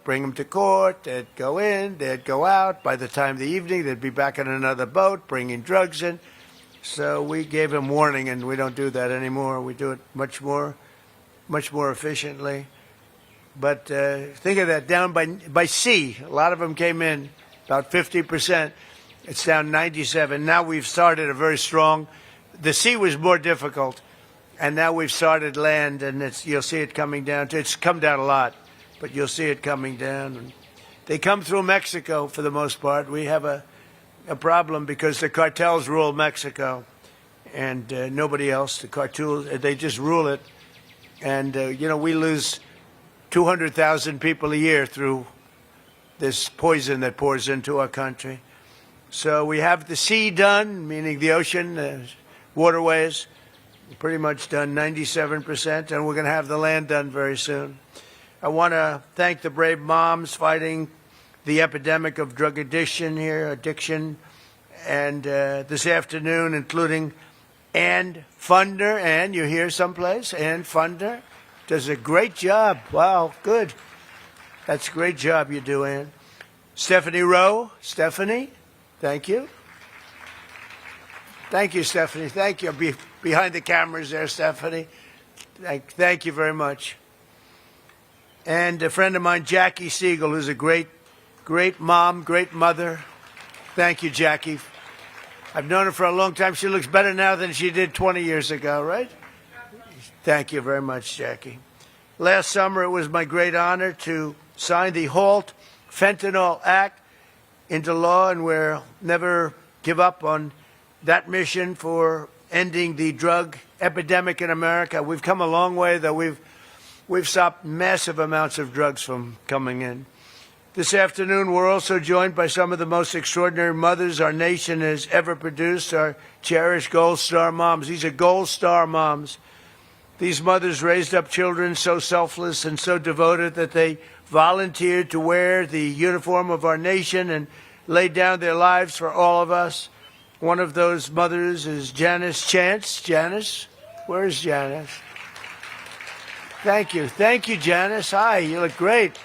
bring them to court, they'd go in, they'd go out. By the time of the evening, they'd be back on another boat, bringing drugs in. So we gave them warning, and we don't do that anymore. We do it much more efficiently. But think of that, down by sea. A lot of them came in, about 50%. It's down 97. Now we've started a very strong. The sea was more difficult, and now we've started land, and you'll see it coming down. It's come down a lot, but you'll see it coming down. And they come through Mexico for the most part. We have a problem because the cartels rule Mexico, and nobody else. The cartels, they just rule it. And, we lose 200,000 people a year through this poison that pours into our country. So we have the sea done, meaning the ocean, waterways, pretty much done, 97%, and we're going to have the land done very soon. I want to thank the brave moms fighting the epidemic of drug addiction, and this afternoon, including Ann Funder. Ann, you're here someplace? Ann Funder does a great job. Wow, good. That's a great job you do, Ann. Stephanie Rowe. Stephanie, thank you. Thank you, Stephanie. Thank you. Behind the cameras there, Stephanie. Thank you very much. And a friend of mine, Jackie Siegel, who's a great mom, great mother. Thank you, Jackie. I've known her for a long time. She looks better now than she did 20 years ago, right? Thank you very much, Jackie. Last summer, it was my great honor to sign the Halt Fentanyl Act into law, and we'll never give up on that mission for ending the drug epidemic in America. We've come a long way, though. We've stopped massive amounts of drugs from coming in. This afternoon, we're also joined by some of the most extraordinary mothers our nation has ever produced, our cherished Gold Star moms. These are Gold Star moms. These mothers raised up children so selfless and so devoted that they volunteered to wear the uniform of our nation and laid down their lives for all of us. One of those mothers is Janice Chance. Janice? Where is Janice? Thank you. Thank you, Janice. Hi, you look great.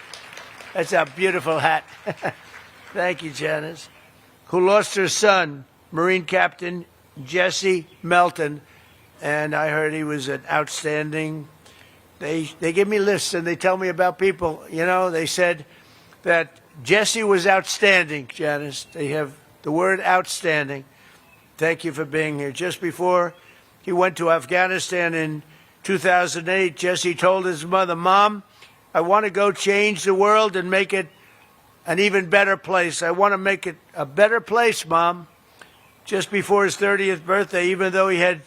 That's a beautiful hat. Thank you, Janice. Who lost her son, Marine Captain Jesse Melton, and I heard he was an outstanding. They give me lists and they tell me about people. They said that Jesse was outstanding, Janice. They have the word outstanding. Thank you for being here. Just before he went to Afghanistan in 2008, Jesse told his mother, "Mom, I want to go change the world and make it an even better place. I want to make it a better place, Mom." Just before his 30th birthday, even though he had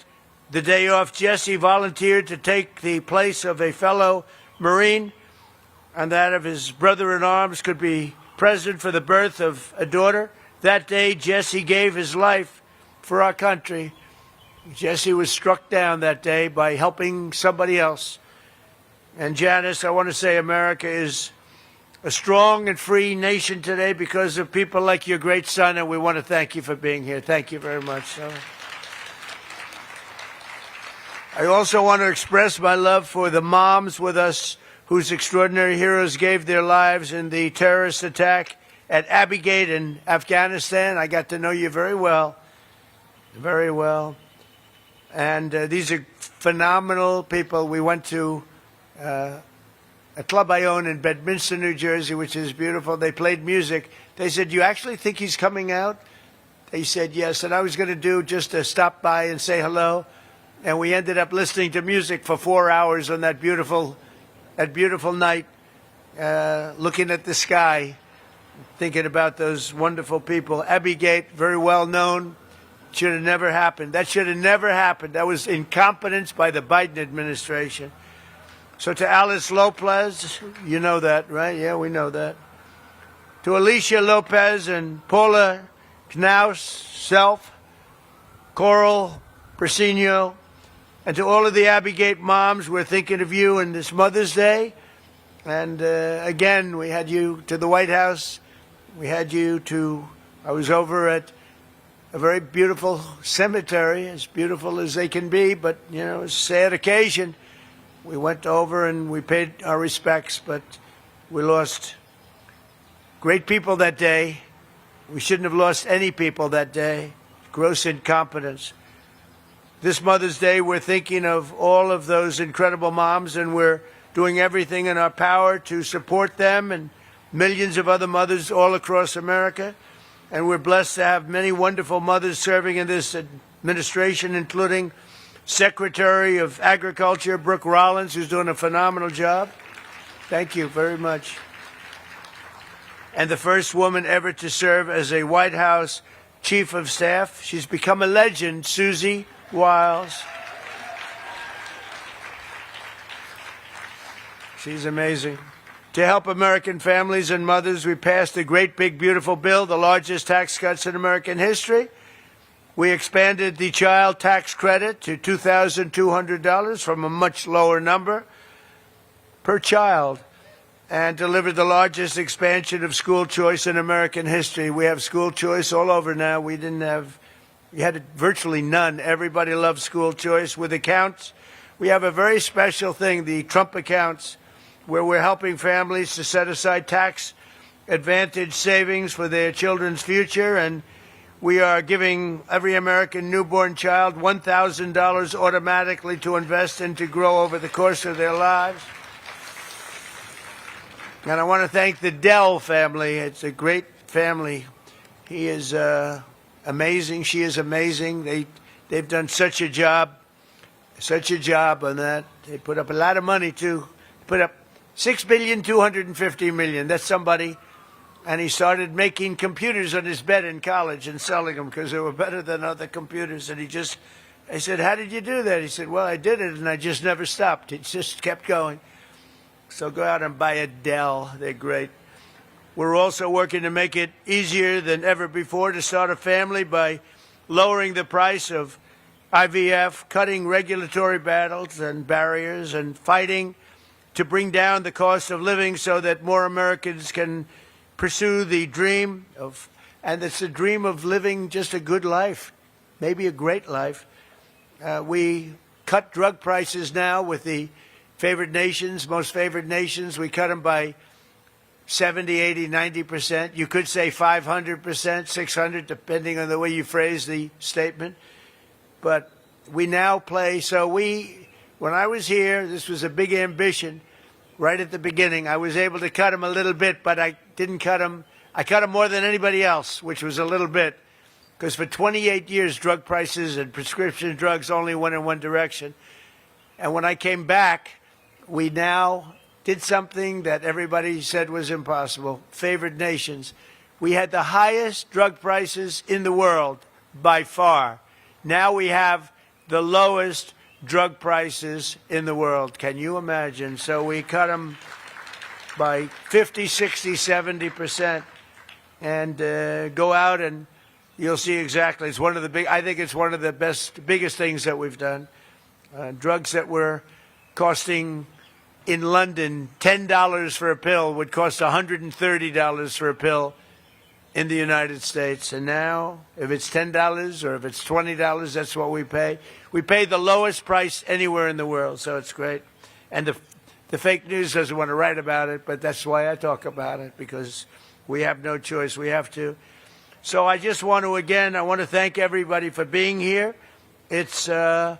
the day off, Jesse volunteered to take the place of a fellow Marine, and that of his brother-in-arms could be present for the birth of a daughter. That day, Jesse gave his life for our country. Jesse was struck down that day by helping somebody else. And Janice, I want to say America is a strong and free nation today because of people like your great son, and we want to thank you for being here. Thank you very much. I also want to express my love for the moms with us whose extraordinary heroes gave their lives in the terrorist attack at Abiy Gate in Afghanistan. I got to know you very well, very well. And these are phenomenal people. We went to a club I own in Bedminster, New Jersey, which is beautiful. They played music. They said, "Do you actually think he's coming out?" They said yes. And I was going to do just to stop by and say hello. And we ended up listening to music for 4 hours on that beautiful night, looking at the sky, thinking about those wonderful people. Abiy Gate, very well known. Should have never happened. That should have never happened. That was incompetence by the Biden administration. So to Alice Lopez, you know that, right? Yeah, we know that. To Alicia Lopez and Paula Knaus, Self, Coral Persino, and to all of the Abiy Gate moms, we're thinking of you in this Mother's Day. And again, we had you to the White House. We had you to, I was over at a very beautiful cemetery, as beautiful as they can be, but, it's a sad occasion. We went over and we paid our respects, but we lost Great people that day. We shouldn't have lost any people that day. Gross incompetence. This Mother's Day, we're thinking of all of those incredible moms, and we're doing everything in our power to support them and millions of other mothers all across America. And we're blessed to have many wonderful mothers serving in this administration, including Secretary of Agriculture, Brooke Rollins, who's doing a phenomenal job. Thank you very much. And the first woman ever to serve as a White House Chief of Staff. She's become a legend, Susie Wiles. She's amazing. To help American families and mothers, we passed a great, big, beautiful bill, the largest tax cuts in American history. We expanded the child tax credit to $2,200 from a much lower number per child, and delivered the largest expansion of school choice in American history. We have school choice all over now. We had virtually none. Everybody loves school choice. With accounts, we have a very special thing, the Trump accounts, where we're helping families to set aside tax advantage savings for their children's future, and we are giving every American newborn child $1,000 automatically to invest and to grow over the course of their lives. And I want to thank the Dell family. It's a great family. He is amazing. She is amazing. They've done such a job on that. They put up a lot of money too. Put up $6,250,000,000. That's somebody. And he started making computers on his bed in college and selling them because they were better than other computers. And I said, how did you do that? He said, well, I did it and I just never stopped. It just kept going. So go out and buy a Dell. They're great. We're also working to make it easier than ever before to start a family by lowering the price of IVF, cutting regulatory battles and barriers, and fighting to bring down the cost of living so that more Americans can pursue the dream of, and it's a dream of living just a good life, maybe a great life. We cut drug prices now with the favored nations, most favored nations. We cut them by 70, 80, 90%. You could say 500%, 600, depending on the way you phrase the statement. But we now play, when I was here, this was a big ambition. Right at the beginning, I was able to cut them a little bit, but I didn't cut them. I cut them more than anybody else, which was a little bit, because for 28 years, drug prices and prescription drugs only went in one direction. And when I came back, we now did something that everybody said was impossible. Favored nations. We had the highest drug prices in the world by far. Now we have the lowest drug prices in the world. Can you imagine? So we cut them by 50, 60, 70%, and go out and you'll see exactly. It's one of the I think it's one of the biggest things that we've done. Drugs that were costing in London $10 for a pill would cost $130 for a pill in the United States. And now, if it's $10 or if it's $20, that's what we pay. We pay the lowest price anywhere in the world, so it's great. And the fake news doesn't want to write about it, but that's why I talk about it, because we have no choice. We have to. So I just want to, again, I want to thank everybody for being here. It's so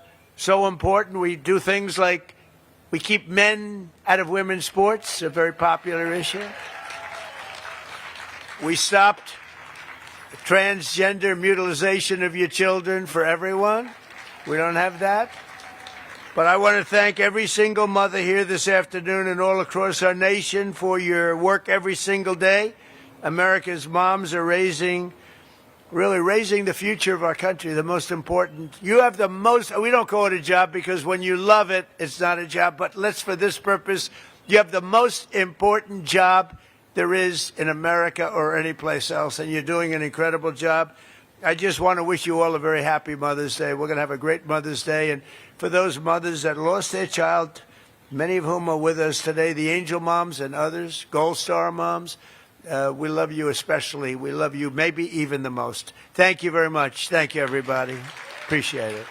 important. We do things like we keep men out of women's sports, a very popular issue. We stopped transgender mutilization of your children for everyone. We don't have that. But I want to thank every single mother here this afternoon and all across our nation for your work every single day. America's moms are really raising the future of our country, the most important. You have the most, we don't call it a job because when you love it, it's not a job. But for this purpose, you have the most important job there is in America or any place else, and you're doing an incredible job. I just want to wish you all a very happy Mother's Day. We're going to have a great Mother's Day. And for those mothers that lost their child, many of whom are with us today, the Angel Moms and others, Gold Star Moms, we love you especially. We love you maybe even the most. Thank you very much. Thank you, everybody. Appreciate it.